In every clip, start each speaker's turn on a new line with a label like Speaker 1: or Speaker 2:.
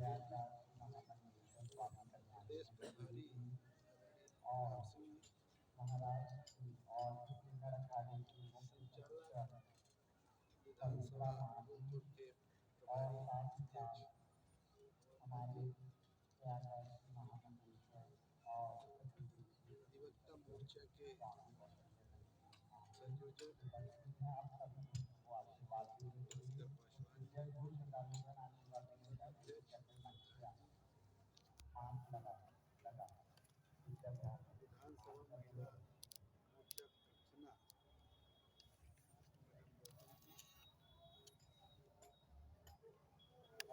Speaker 1: देश प्रभारी प्रताप सिंह संचालक विधानसभा भोजपुर के प्रभारी अध्यक्ष और अधिवक्ता मोर्चा के संयोजक भास्कर पासवान जी, अध्यक्ष विधानसभा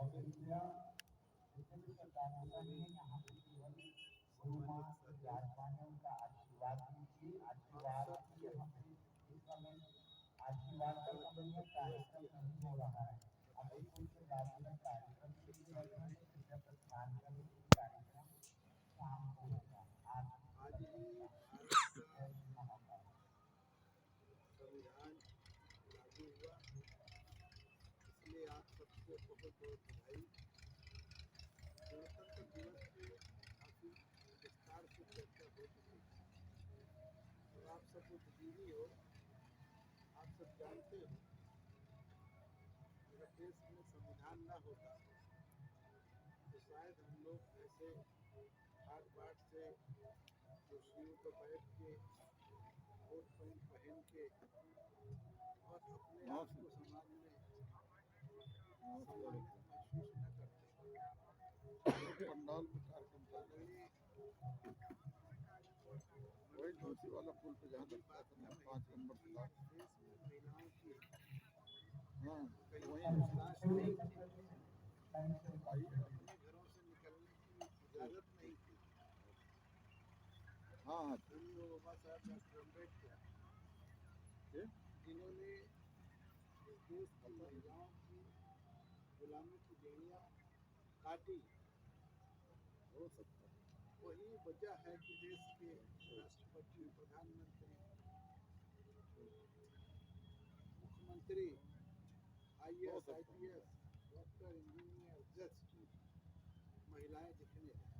Speaker 1: महिला मोर्चा अर्चना मैडम गौतम जी, सभी सम्मानित साथियों, आप सबको गणतंत्र दिवस की हार्दिक बधाई। आज ही भारत का संविधान लागू हुआ, इसलिए आप सबको बहुत बहुत बधाई। गणतंत्र दिवस पे काफ़ी विस्तार से चर्चा हो चुकी है और आप सब बुद्धिजीवी हो, आप सब जानते हो अगर देश में संविधान न होता तो शायद हम लोग ऐसे ठाट बाट से कुर्सियों पर बैठ के कोट पैंट पहन के और अपने आप को समाज में सम्मानित महसूस न करते।
Speaker 2: पंडाल में कार्यक्रम चल रहा है, वही धोती वाला पुल पे जहाँ तक
Speaker 1: बात कर रही
Speaker 2: 5
Speaker 1: थी
Speaker 2: नंबर
Speaker 1: कि
Speaker 2: था।
Speaker 1: देश में महिलाओं की
Speaker 2: हाँ,
Speaker 1: कहीं
Speaker 2: वही
Speaker 1: बर्दाश्त नहीं थी,
Speaker 2: आई है।
Speaker 1: अपने घरों से निकलने की इजाजत नहीं थी।
Speaker 2: हाँ
Speaker 1: पूज्य बाबा साहब डॉक्टर अम्बेडकर जिन्होंने इस देश की महिलाओं की गुलामी की बेड़ियां काटी,
Speaker 2: हो सकता है।
Speaker 1: वही वजह है कि देश के राष्ट्रपति, प्रधानमंत्री, मुख्यमंत्री, IAS, IPS, डॉक्टर, इंजीनियर, जज महिलाएं दिखने हैं,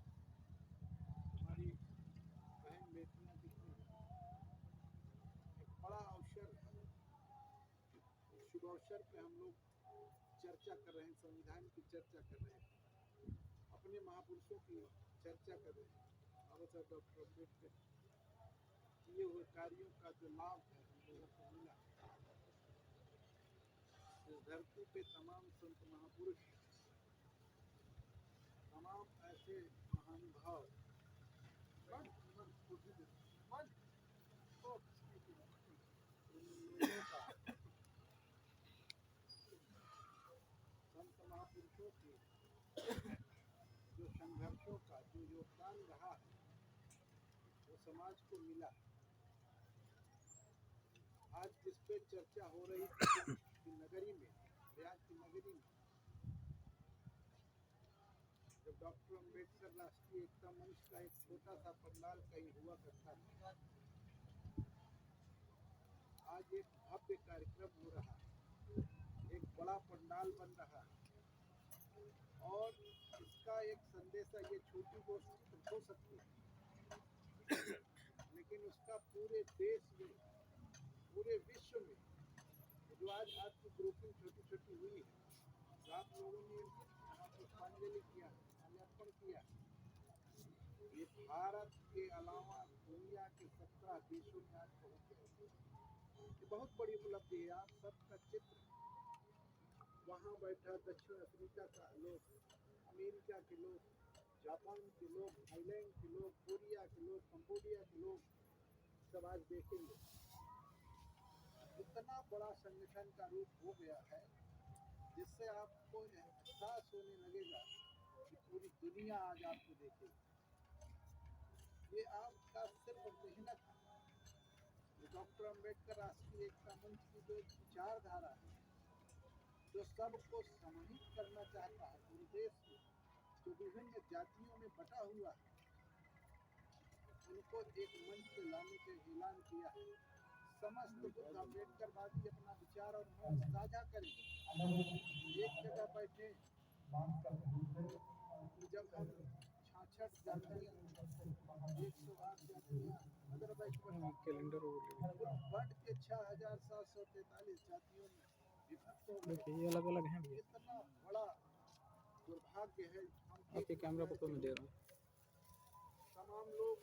Speaker 1: हमारी बहन बेटियां दिखने हैं। एक बड़ा अवसर है, शुभ अवसर पे हम लोग चर्चा कर रहे हैं, संविधान की चर्चा कर रहे हैं, अपने महापुरुषों की चर्चा कर रहे हैं। बाबा साहब डॉक्टर अम्बेडकर किए हुए कार्यों का जो लाभ है हम लोगों को मिला, इस धरती पे तमाम संत महापुरुष, तमाम ऐसे महानुभाव संत महापुरुषों के जो संघर्षों का जो योगदान रहा है वो समाज को मिला। आज जिस पे चर्चा हो रही थी कि नगरी में, प्रयाग की नगरी में जब डॉक्टर अम्बेडकर राष्ट्रीय एकता मंच का एक छोटा सा पंडाल कहीं हुआ करता था, आज एक भव्य कार्यक्रम हो रहा है, एक बड़ा पंडाल बन रहा है और इसका एक संदेश है। ये छोटी गोष्ठी हो सकती है लेकिन उसका पूरे देश में, पूरे विश्व में जो आज आपकी ग्रुपिंग छोटी छोटी हुई है, आप लोगों ने यहाँ पुष्पांजलि किया, माल्यार्पण किया, ये भारत के अलावा दुनिया के 17 देशों में आज पहुंच गए। ये बहुत बड़ी उपलब्धि है। आप सबका चित्र वहाँ बैठा दक्षिण अफ्रीका का लोग, अमेरिका के लोग, जापान के लोग, थाईलैंड के लोग, कोरिया के लोग, कंबोडिया के लोग सब आज देखेंगे। इतना बड़ा संगठन का रूप हो गया है जिससे आपको एहसास होने लगेगा कि पूरी दुनिया आज आपको देखेगी। ये आपका सिर्फ मेहनत है। डॉक्टर अम्बेडकर राष्ट्रीय एकता मंच की जो विचारधारा है, जो सबको समाहित करना चाहता है, पूरे देश में जो विभिन्न जातियों में बटा हुआ है, उनको एक मंच पे लाने के ऐलान किया है। समस्त बुद्ध अम्बेडकरवादी अपना विचार और मंच साझा करें, एक जगह बैठे जब हम 66 जातियाँ 108 जातियाँ अदर बैकवर्ड
Speaker 3: कैलेंडर
Speaker 1: बढ़ के 6743 जातियों में विभक्त हो गए।
Speaker 3: देखिए ये अलग अलग हैं भैया।
Speaker 1: कितना बड़ा दुर्भाग्य है। हम
Speaker 3: आपके कैमरा पकड़ में दे रहा हूँ।
Speaker 1: तमाम लोग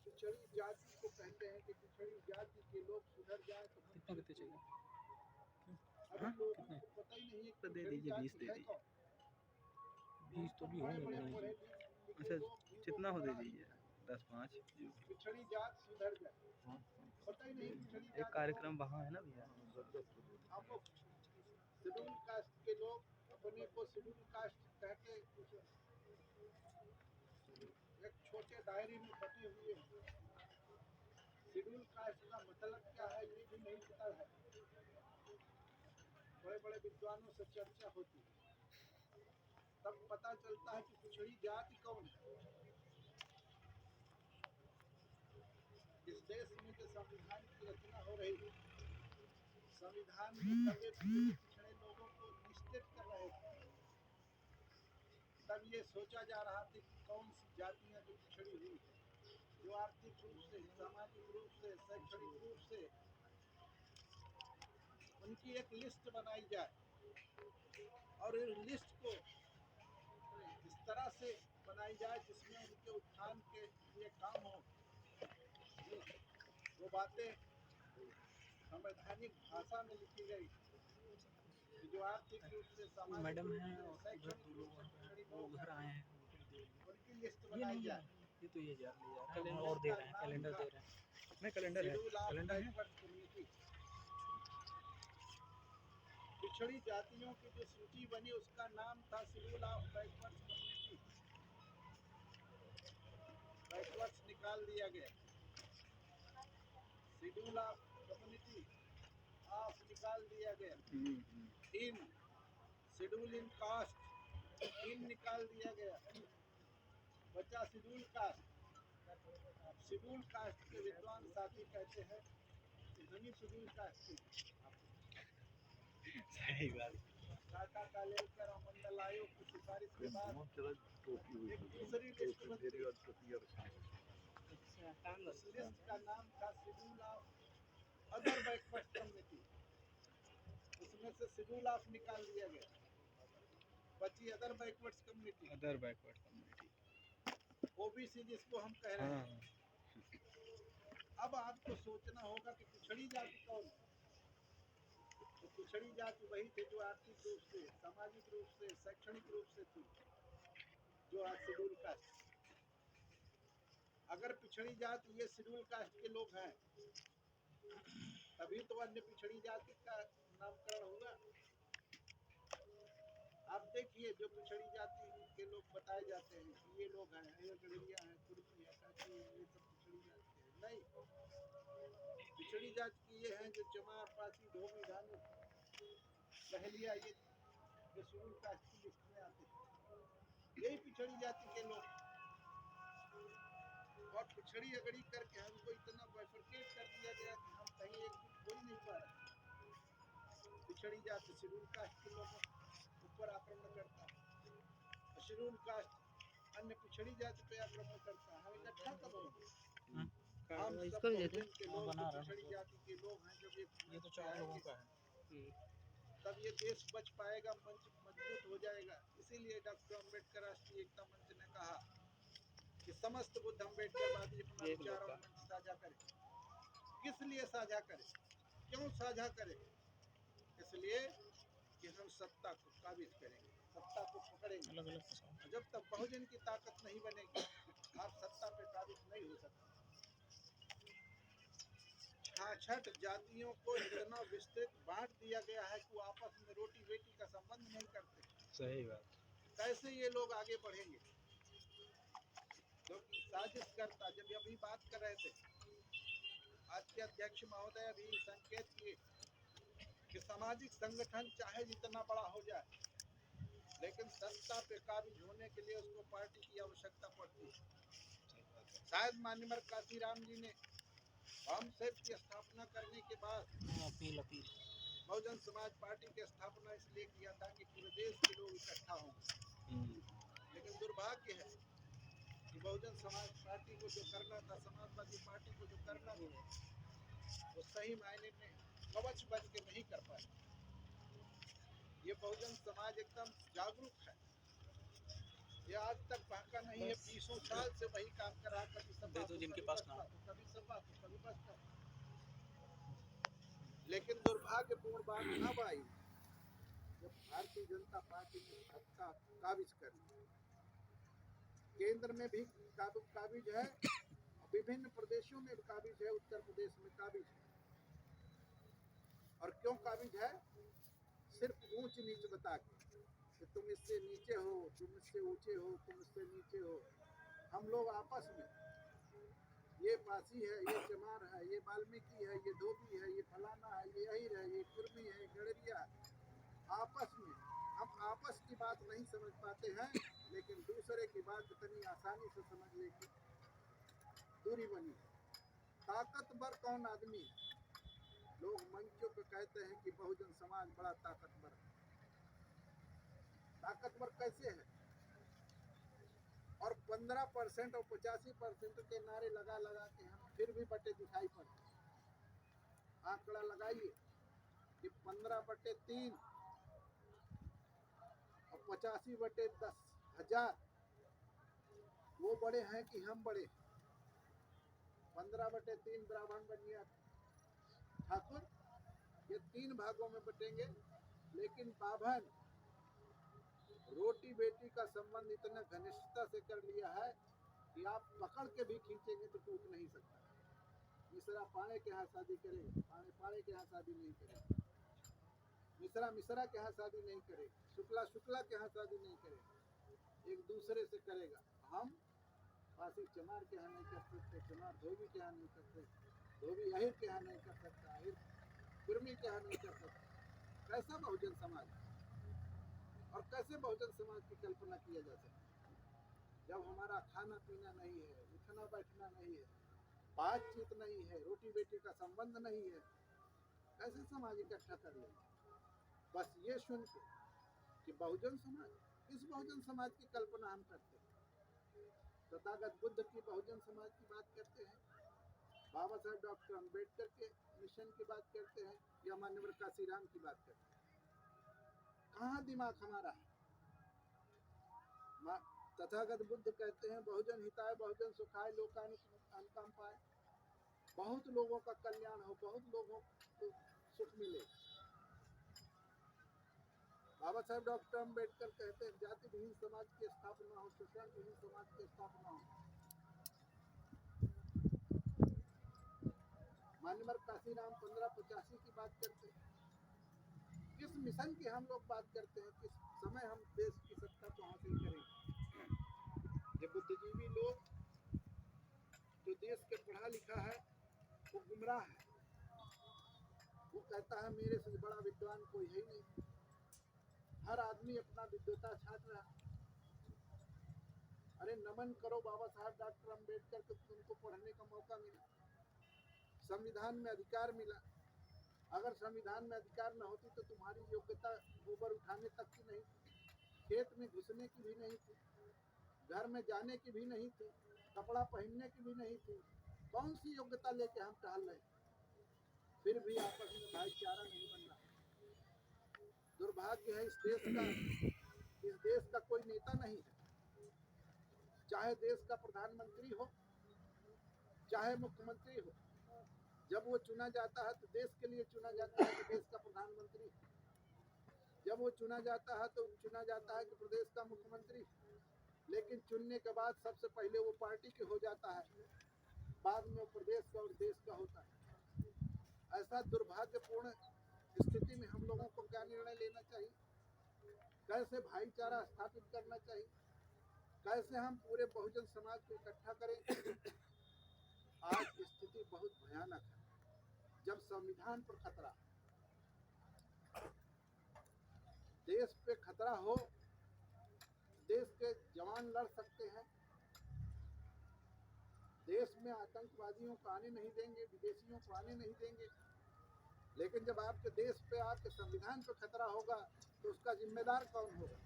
Speaker 1: पिछड़ी जाति को कहते हैं कि पिछड़ी जाति के लोग सुधर जाए तो
Speaker 3: कितना कितने चाहिए?
Speaker 1: अभी लोगों को पता ही नहीं है कि
Speaker 3: तो दे
Speaker 1: पिछड़ी
Speaker 3: दीजिए, 20
Speaker 1: जाति
Speaker 3: दे
Speaker 1: है
Speaker 3: दीजिए।
Speaker 1: कौन।
Speaker 3: 20 तो भी
Speaker 1: बड़े
Speaker 3: होंगे
Speaker 1: बड़े
Speaker 3: नहीं।
Speaker 1: पढ़े लिखे
Speaker 3: अच्छा
Speaker 1: लोग भी
Speaker 3: जितना हो
Speaker 1: वो
Speaker 3: दे
Speaker 1: बड़ा
Speaker 3: दीजिए, 10 5।
Speaker 1: पिछड़ी जात सुधर जाए। पता ही नहीं पिछड़ी
Speaker 3: एक
Speaker 1: जात
Speaker 3: कार्यक्रम वहाँ है ना भैया।
Speaker 1: हम लोग शेड्यूल कास्ट के लोग अपने को शेड्यूल कास्ट कह के एक छोटे दायरे में बटे हुए हैं। शेड्यूल कास्ट का मतलब क्या है ये भी नहीं पता है। बड़े बड़े विद्वानों से चर्चा होती है तब पता चलता है कि पिछड़ी जाति कौन है। इस देश में जो संविधान की रचना हो रही है, संविधान में दबे पिछड़े लोगों को निश्चित कर रहे थे। तब ये सोचा जा रहा था कि कौन सी जातियां जो पिछड़ी हुई है, जो आर्थिक रूप से, सामाजिक रूप से, शैक्षणिक रूप से, उनकी एक लिस्ट बनाई जाए और इस लिस्ट को इस तरह से बनाई जाए जिसमें उनके उत्थान के लिए काम हो। वो बातें संवैधानिक भाषा में लिखी गई जो आर्थिक रूप से, सामाजिक
Speaker 3: मैडम
Speaker 1: रूप
Speaker 3: है
Speaker 1: से,
Speaker 3: और उधर
Speaker 1: शैक्षणिक
Speaker 3: दो
Speaker 1: रूप
Speaker 3: लोग
Speaker 1: से पिछड़ी
Speaker 3: वो
Speaker 1: लोग
Speaker 3: उधर
Speaker 1: हैं,
Speaker 3: आए हैं।
Speaker 1: उनकी लिस्ट
Speaker 3: ये
Speaker 1: बनाई
Speaker 3: नहीं है,
Speaker 1: जाए।
Speaker 3: ये तो ये जा ले जा रहा है
Speaker 1: कैलेंडर
Speaker 3: और दे
Speaker 1: का
Speaker 3: रहे हैं,
Speaker 1: नाम
Speaker 3: कैलेंडर
Speaker 1: था
Speaker 3: दे रहे हैं। नहीं कैलेंडर है,
Speaker 1: शेड्यूल ऑफ
Speaker 3: कैलेंडर है।
Speaker 1: Backward community. पिछड़ी जातियों की जो सूची बनी उसका नाम था schedule of backward community. Backwards निकाल दिया गया, शेड्यूल ऑफ कम्युनिटी ऑफ निकाल दिया गया, इन शेड्यूल इन कास्ट इन निकाल दिया गया, बचा शेड्यूल कास्ट। शेड्यूल कास्ट के विद्वान साथी कहते हैं कि हम ही शेड्यूल कास्ट के।
Speaker 3: सही बात।
Speaker 1: टाटा कालेलकर और मंडल आयोग की सिफारिश के बाद एक दूसरी लिस्ट बनी। उस लिस्ट का नाम था schedule of other backward community. उसमें से शेड्यूल ऑफ निकाल दिया गया, बची other backward community,
Speaker 3: other backward community,
Speaker 1: OBC जिसको हम कह रहे हैं। अब आपको सोचना होगा कि पिछड़ी जाति कौन है। तो पिछड़ी जाति वही थे जो आर्थिक रूप से, सामाजिक रूप से, शैक्षणिक रूप से थी, जो आज शेड्यूल कास्ट। अगर पिछड़ी जाति ये शेड्यूल कास्ट के लोग हैं तभी तो अन्य पिछड़ी जाति का नामकरण होगा। आप देखिए जो पिछड़ी जाति के लोग बताए जाते हैं कि ये लोग हैं, ये गड़रिया हैं, कुर्मी है, काची है, ये सब पिछड़ी जाति है। नहीं, पिछड़ी जाति की ये हैं जो चमार, पासी, धोबी, धानु, बहलिया, ये जो शेड्यूल कास्ट की लिस्ट में आते हैं, यही पिछड़ी जाति के लोग। और पिछड़ी अगड़ी करके हमको इतना बाइफरकेट कर दिया गया कि हम कहीं एकजुट हो ही नहीं पा रहे। पिछड़ी जाति शेड्यूल कास्ट के लोगों ऊपर आक्रमण करता है, शेड्यूल कास्ट अन्य पिछड़ी जाति पे आक्रमण करता है। हम इकट्ठा कब होंगे? हम सब बहुजन के लोग जो पिछड़ी जाति के लोग हैं, जब ये तो 4 लोगों का है, तब ये देश बच पाएगा, मंच मजबूत हो जाएगा। इसीलिए डॉक्टर अम्बेडकर राष्ट्रीय एकता मंच ने कहा कि समस्त बुद्ध अम्बेडकरवादी अपना विचार और मंच साझा करें। किस लिए साझा करें, क्यों साझा करें? इसलिए कि हम सत्ता को काबिज करेंगे, सत्ता को पकड़ेंगे। जब तक बहुजन की ताकत नहीं बनेगी आप सत्ता पे काबिज नहीं हो सकते। 66 जातियों को इतना विस्तृत बांट दिया गया है कि वो आपस में रोटी बेटी का संबंध नहीं करते।
Speaker 3: सही बात।
Speaker 1: कैसे ये लोग आगे बढ़ेंगे? क्योंकि साजिश करता, जब अभी बात कर रहे थे आज के अध्यक्ष महोदय भी संकेत किए कि सामाजिक संगठन चाहे जितना बड़ा हो जाए लेकिन सत्ता पे काबिज होने के लिए उसको पार्टी की आवश्यकता पड़ती है। शायद मान्यवर काशीराम जी ने सेट की स्थापना करने के बाद बहुजन समाज पार्टी की स्थापना इसलिए किया था कि पूरे देश के लोग इकट्ठा हों। लेकिन दुर्भाग्य है कि बहुजन समाज पार्टी को जो करना था, समाजवादी पार्टी को जो करना था, वो सही मायने में कवच बन के नहीं कर पाए। ये बहुजन समाज एकदम जागरूक है, ये आज तक भागा नहीं है, 20 साल से वही काम कर रहा, कभी सपा
Speaker 3: दे दो जिनके पास ना हो।
Speaker 1: कभी सपा तो कभी बसपा। लेकिन दुर्भाग्यपूर्ण बात अब आई जब भारतीय जनता पार्टी ने सत्ता काबिज कर ली। केंद्र में भी काबिज है, विभिन्न प्रदेशों में काबिज है, उत्तर प्रदेश में काबिज है। और क्यों काबिज है? सिर्फ ऊंच नीच बता के कि तुम इससे नीचे हो, तुम इससे ऊंचे हो, तुम इससे नीचे हो। हम लोग आपस में, ये पासी है, ये चमार है, ये वाल्मीकि है, ये धोबी है, ये फलाना है, ये अहिर है, ये कुर्मी है, ये गड़रिया है, आपस में हम आपस की बात नहीं समझ पाते हैं, लेकिन दूसरे की बात इतनी आसानी से समझ लेगी। दूरी बनी। ताकतवर कौन आदमी है? लोग मंचों पे कहते हैं कि बहुजन समाज बड़ा ताकतवर है। ताकतवर कैसे है? और 15% और 85% के नारे लगा लगा के हम फिर भी बटे दिखाई पड़ते। आंकड़ा लगाइए कि 15/3 और 85/10,000 वो बड़े हैं कि हम बड़े हैं? 15/3 ब्राह्मण बनिया ठाकुर, ये 3 भागों में बटेंगे, लेकिन बाभन रोटी बेटी का संबंध इतना घनिष्ठता से कर लिया है कि आप पकड़ के भी खींचेंगे तो टूट नहीं सकता। मिश्रा पाणे के यहाँ शादी करेगा, पाणे के यहाँ शादी नहीं करेगा, मिश्रा के यहाँ शादी नहीं करेगा, शुक्ला के यहाँ शादी नहीं करेगा, एक दूसरे से करेगा। हम पासी चमार के यहाँ नहीं कर सकते, चमार धोबी के यहाँ नहीं करते, धोबी अहिर के यहाँ नहीं कर सकता, अहिर कुर्मी के यहाँ नहीं कर सकता। कैसा बहुजन समाज? और कैसे बहुजन समाज की कल्पना किया जा सकता है जब हमारा खाना पीना नहीं है, उठना बैठना नहीं है, बातचीत नहीं है, रोटी बेटी का संबंध नहीं है? कैसे समाज इकट्ठा कर लेंगे? बस ये सुन के कि बहुजन समाज, इस बहुजन समाज की कल्पना हम करते हैं। तथागत बुद्ध की बहुजन समाज की बात करते हैं, बाबा साहब डॉक्टर अम्बेडकर के मिशन की बात करते हैं, या माननीय काशीराम की बात करते हैं। कहाँ दिमाग हमारा है? तथागत बुद्ध कहते हैं बहुजन हिताय बहुजन सुखाय लोकानुकंपाय पाए, बहुत लोगों का कल्याण हो, बहुत लोगों को सुख मिले। बाबा साहब डॉक्टर अम्बेडकर कहते हैं जाति विहीन समाज की स्थापना हो, शोषण विहीन समाज की स्थापना हो। माननीय काशीराम 1585 की बात करते हैं। किस मिशन की हम लोग बात करते हैं? किस समय हम देश की सत्ता को हासिल करेंगे? ये बुद्धिजीवी लोग जो देश के पढ़ा लिखा है वो गुमराह है। वो कहता है मेरे से बड़ा विद्वान कोई है ही नहीं, हर आदमी अपना विद्वता छाट रहा। अरे नमन करो बाबा साहब डॉक्टर अम्बेडकर को, तुमको पढ़ने का मौका मिला, संविधान में अधिकार मिला। अगर संविधान में अधिकार न होती तो तुम्हारी योग्यता गोबर उठाने तक की नहीं थी, खेत में घुसने की भी नहीं थी, घर में जाने की भी नहीं थी, कपड़ा पहनने की भी नहीं थी। कौन सी योग्यता लेके हम टहल रहे? फिर भी आपस में भाईचारा नहीं बन रहा। दुर्भाग्य है इस देश का कोई नेता नहीं है, चाहे देश का प्रधानमंत्री हो, चाहे मुख्यमंत्री हो। जब वो चुना जाता है तो देश के लिए चुना जाता है कि देश का प्रधानमंत्री, जब वो चुना जाता है तो चुना जाता है कि प्रदेश का मुख्यमंत्री। लेकिन चुनने के बाद सबसे पहले वो पार्टी के हो जाता है, बाद में वो प्रदेश का और देश का होता है। ऐसा दुर्भाग्यपूर्ण स्थिति में हम लोगों को क्या निर्णय लेना चाहिए? कैसे भाईचारा स्थापित करना चाहिए? कैसे हम पूरे बहुजन समाज को इकट्ठा करें? आज स्थिति बहुत भयानक है। जब संविधान पर खतरा, देश पे खतरा हो, देश के जवान लड़ सकते हैं, देश में आतंकवादियों को आने नहीं देंगे, विदेशियों को आने नहीं देंगे, लेकिन जब आपके देश पे, आपके संविधान पे खतरा होगा तो उसका जिम्मेदार कौन होगा?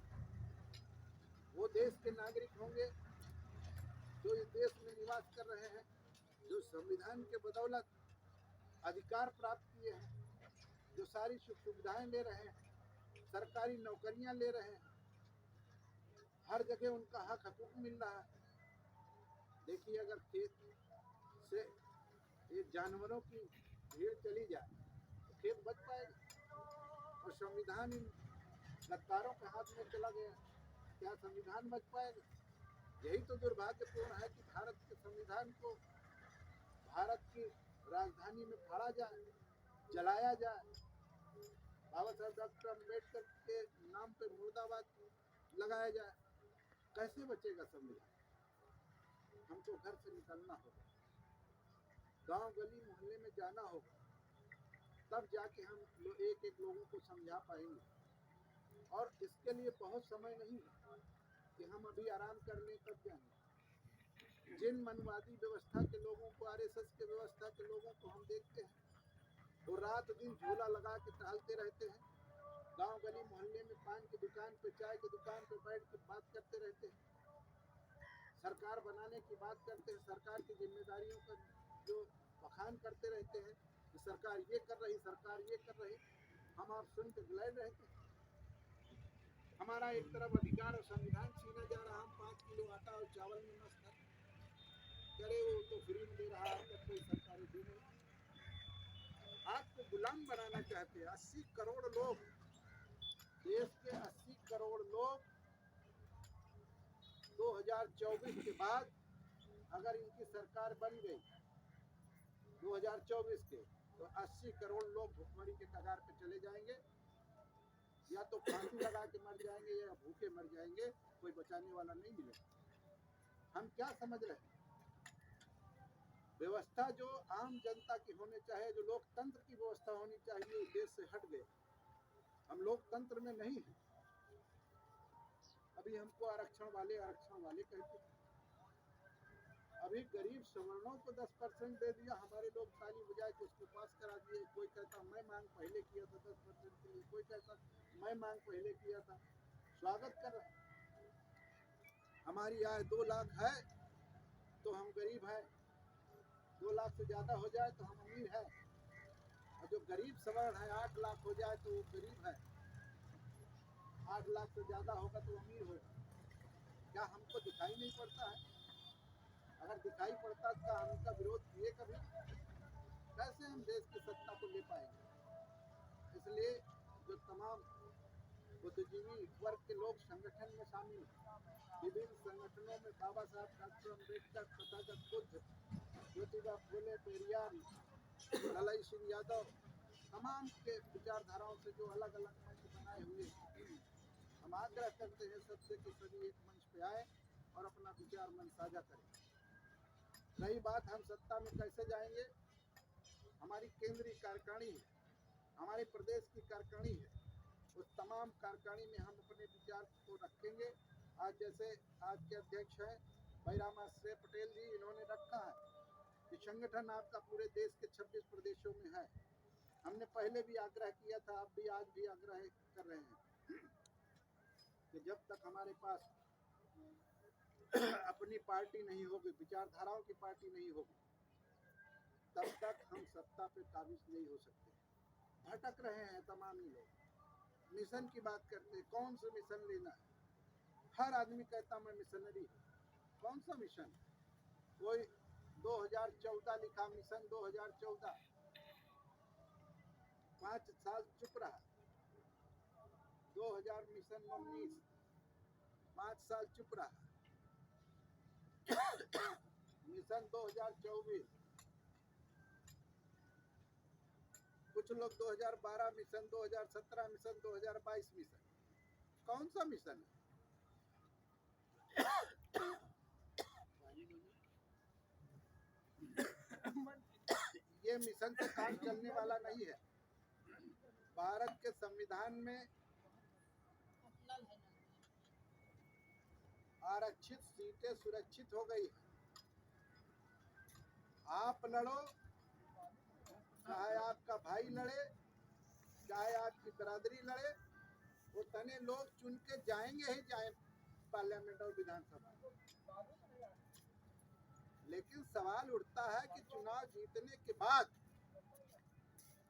Speaker 1: वो देश के नागरिक होंगे जो इस देश में निवास कर रहे हैं, जो संविधान के बदौलत अधिकार प्राप्त किए हैं, जो सारी सुख सुविधाएं ले रहे हैं, सरकारी नौकरियां ले रहे हैं, हर जगह उनका हक हकूक मिल रहा है। देखिए, अगर खेत से ये जानवरों की भीड़ चली जाए तो खेत बच पाएगा, और संविधान इन गद्दारों के हाथ में चला गया, क्या संविधान बच पाएगा? यही तो दुर्भाग्यपूर्ण है कि भारत के संविधान को भारत की राजधानी में फाड़ा जाए, जलाया जाए, बाबा साहब डॉक्टर अम्बेडकर के नाम पे मुर्दाबाद लगाया जाए। कैसे बचेगा संविधान? हमको घर से निकलना होगा, गांव गली मोहल्ले में जाना होगा, तब जाके हम एक एक लोगों को समझा पाएंगे। और इसके लिए बहुत समय नहीं है कि हम अभी आराम कर लें तब जाएंगे। जिन मनवादी व्यवस्था के लोगों को, आरएसएस के व्यवस्था के लोगों को हम देखते हैं, वो रात दिन झूला लगा के टहलते रहते हैं, गांव गली मोहल्ले में पान की दुकान पे, चाय की दुकान पे बैठ के बात करते रहते हैं, सरकार बनाने की बात करते हैं, सरकार की जिम्मेदारियों का जो बखान करते रहते हैं कि सरकार ये कर रही, सरकार ये कर रही। हम आप सुन के गिलाए रहते हैं। हमारा एक तरफ अधिकार और संविधान छीना जा रहा, हम 5 किलो आटा और चावल में मस्त है, करे वो तो फ्री में दे रहा है, तब कोई सरकारी दे नहीं। आपको गुलाम बनाना चाहते हैं। 80 करोड़ लोग, देश के 80 करोड़ लोग 2024 के बाद अगर इनकी सरकार बन गई 2024 के, तो 80 करोड़ लोग भुखमरी के कगार पे चले जाएंगे, या तो फांसी लगा के मर जाएंगे या भूखे मर जाएंगे, कोई बचाने वाला नहीं मिलेगा। हम क्या समझ रहे हैं? व्यवस्था जो आम जनता की होनी चाहिए, जो लोकतंत्र की व्यवस्था होनी चाहिए, उस देश से हट गए। हम लोकतंत्र में नहीं है। अभी हमको आरक्षण वाले कहते हैं। अभी गरीब सवर्णों को 10% दे दिया, हमारे लोग ताली बजाए के उसको पास करा दिए। कोई कहता मैं मांग पहले किया था 10% के लिए, कोई कहता मैं मांग पहले किया था। स्वागत कर रहे हैं। हमारी आय 2 लाख है तो हम गरीब हैं, 2 लाख से ज्यादा हो जाए तो हम अमीर हैं, और जो गरीब सवर्ण है 8 लाख हो जाए तो वो गरीब है, 8 लाख से ज्यादा होगा तो अमीर होगा। क्या हमको दिखाई नहीं पड़ता है? अगर दिखाई पड़ता तो हम इसका विरोध किए कभी? कैसे हम देश की सत्ता को ले पाएंगे? इसलिए जो तमाम बुद्धिजीवी वर्ग के लोग संगठन में शामिल हैं, विभिन्न संगठनों में बाबा साहब डॉक्टर अम्बेडकर, तथागत बुद्ध, ज्योतिबा फुले, पेरियार, ललाई सिंह यादव, तमाम के विचारधाराओं से जो अलग अलग मंच बनाए हुए हैं, हम आग्रह करते हैं सबसे कि सभी एक मंच पे आए और अपना विचार मन साझा करें। रही बात हम सत्ता में कैसे जाएंगे, हमारी केंद्रीय कार्यकारिणी है, हमारे प्रदेश की कार्यकारिणी है, उस तमाम कार्यकारिणी में हम अपने विचार को रखेंगे। आज जैसे आज के अध्यक्ष हैं बैराम आश्रय पटेल जी, इन्होंने रखा है कि संगठन आपका पूरे देश के 26 प्रदेशों में है। हमने पहले भी आग्रह किया था, अब भी आज भी आग्रह कर रहे हैं कि जब तक हमारे पास अपनी पार्टी नहीं होगी, विचारधाराओं की पार्टी नहीं होगी, तब तक हम सत्ता पे काबिज नहीं हो सकते। भटक रहे हैं तमाम ही लोग। मिशन की बात करते हैं, कौन सा मिशन लेना है? हर आदमी कहता मैं मिशनरी हूँ। कौन सा मिशन? कोई 2014 लिखा, मिशन 2014, 5 साल चुप रहा। 2000 मिशन 19, 5 साल चुप रहा। मिशन 2024, कुछ लोग 2012 मिशन, 2017 मिशन, 2022 मिशन। कौन सा मिशन है? ये मिशन से काम चलने वाला नहीं है। भारत के संविधान में आरक्षित सीटें सुरक्षित हो गई है। आप लड़ो, चाहे आपका भाई लड़े, चाहे आपकी बिरादरी लड़े, वो तने लोग चुन के जाएंगे ही पार्लियामेंट और विधानसभा। लेकिन सवाल उठता है कि चुनाव जीतने के बाद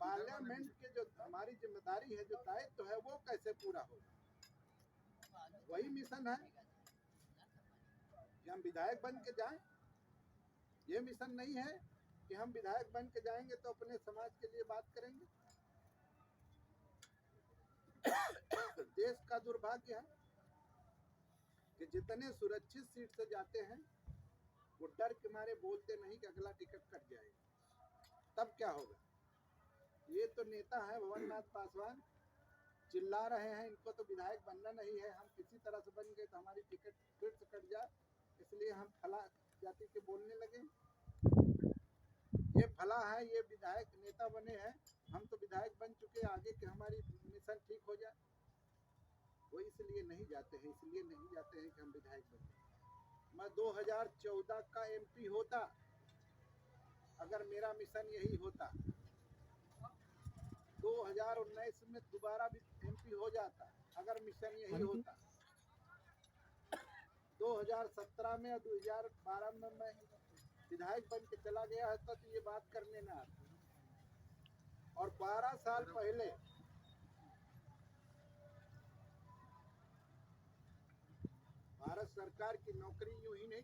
Speaker 1: पार्लियामेंट के जो हमारी जिम्मेदारी है, जो दायित्व है, वो कैसे पूरा होगा। वही मिशन है कि हम विधायक बन के जाएं। ये मिशन नहीं है कि हम विधायक बन के जाएंगे तो अपने समाज के लिए बात करेंगे। देश का दुर्भाग्य है कि जितने सुरक्षित सीट से जाते हैं वो डर के मारे बोलते नहीं कि अगला टिकट कट जाएगा। तब क्या होगा। ये तो नेता है भवननाथ पासवान, चिल्ला रहे हैं इनको तो विधायक बनना नहीं है, हम किसी तरह से बन गए तो हमारी टिकट फिर से कट जाए, इसलिए हम फला जाति के बोलने लगे। ये फला है, ये विधायक नेता बने हैं, हम तो विधायक बन चुके, आगे के हमारी मिशन ठीक हो जाए। वो इसलिए नहीं जाते हैं कि हम विधायक बने। मैं 2014 का एमपी होता अगर मेरा मिशन यही होता, 2019 में दोबारा भी एमपी हो जाता अगर मिशन यही होता, 2017 में और 2012 में मैं विधायक बन के चला गया होता तो ये बात करने ना आती। और 12 साल पहले भारत सरकार की नौकरी यूं ही नहीं